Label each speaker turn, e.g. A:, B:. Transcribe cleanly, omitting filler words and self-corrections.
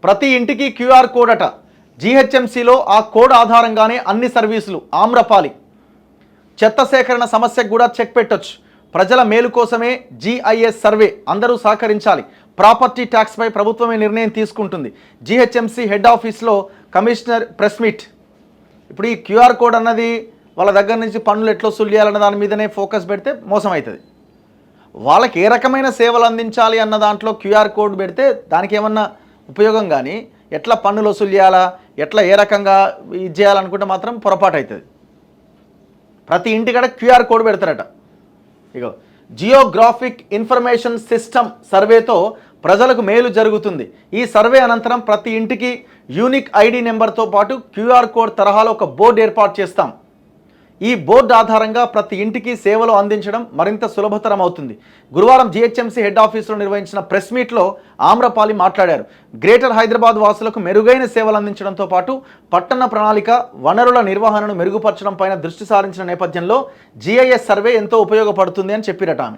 A: ప్రతి ఇంటికి QR code అట. జీహెచ్ఎంసీలో ఆ కోడ్ ఆధారంగానే అన్ని సర్వీసులు. ఆమ్రపాలి చెత్త సేకరణ సమస్యకు కూడా చెక్ పెట్టొచ్చు. ప్రజల మేలు కోసమే జీఐఎస్ సర్వే, అందరూ సహకరించాలి. ప్రాపర్టీ ట్యాక్స్పై ప్రభుత్వమే నిర్ణయం తీసుకుంటుంది. జీహెచ్ఎంసీ హెడ్ ఆఫీస్లో కమిషనర్ ప్రెస్ మీట్. ఇప్పుడు ఈ క్యూఆర్ కోడ్ అన్నది వాళ్ళ దగ్గర నుంచి పన్నులు ఎట్లా వసూలు చేయాలన్న దాని మీదనే ఫోకస్ పెడితే మోసం అవుతుంది. వాళ్ళకి ఏ రకమైన సేవలు అందించాలి అన్న దాంట్లో క్యూఆర్ కోడ్ పెడితే దానికి ఏమన్నా ఉపయోగం, కానీ ఎట్లా పన్నులు వసూలు చేయాలా, ఎట్లా ఏ రకంగా ఇది చేయాలనుకుంటే మాత్రం పొరపాటు అవుతుంది. ప్రతి ఇంటికాడ క్యూఆర్ కోడ్ పెడతారట. ఇగో జియోగ్రాఫిక్ ఇన్ఫర్మేషన్ సిస్టమ్ సర్వేతో ప్రజలకు మేలు జరుగుతుంది. ఈ సర్వే అనంతరం ప్రతి ఇంటికి యూనిక్ ఐడి నెంబర్తో పాటు క్యూఆర్ కోడ్ తరహాలో ఒక బోర్డు ఏర్పాటు చేస్తాం. ఈ బోర్డు ఆధారంగా ప్రతి ఇంటికి సేవలు అందించడం మరింత సులభతరం అవుతుంది. గురువారం జీహెచ్ఎంసీ హెడ్ ఆఫీసులో నిర్వహించిన ప్రెస్ మీట్లో ఆమ్రపాలి మాట్లాడారు. గ్రేటర్ హైదరాబాద్ వాసులకు మెరుగైన సేవలు అందించడంతో పాటు పట్టణ ప్రణాళిక, వనరుల నిర్వహణను మెరుగుపరచడం పైన దృష్టి సారించిన నేపథ్యంలో జీఐఎస్ సర్వే ఎంతో ఉపయోగపడుతుంది అని చెప్పిరట ఆమె.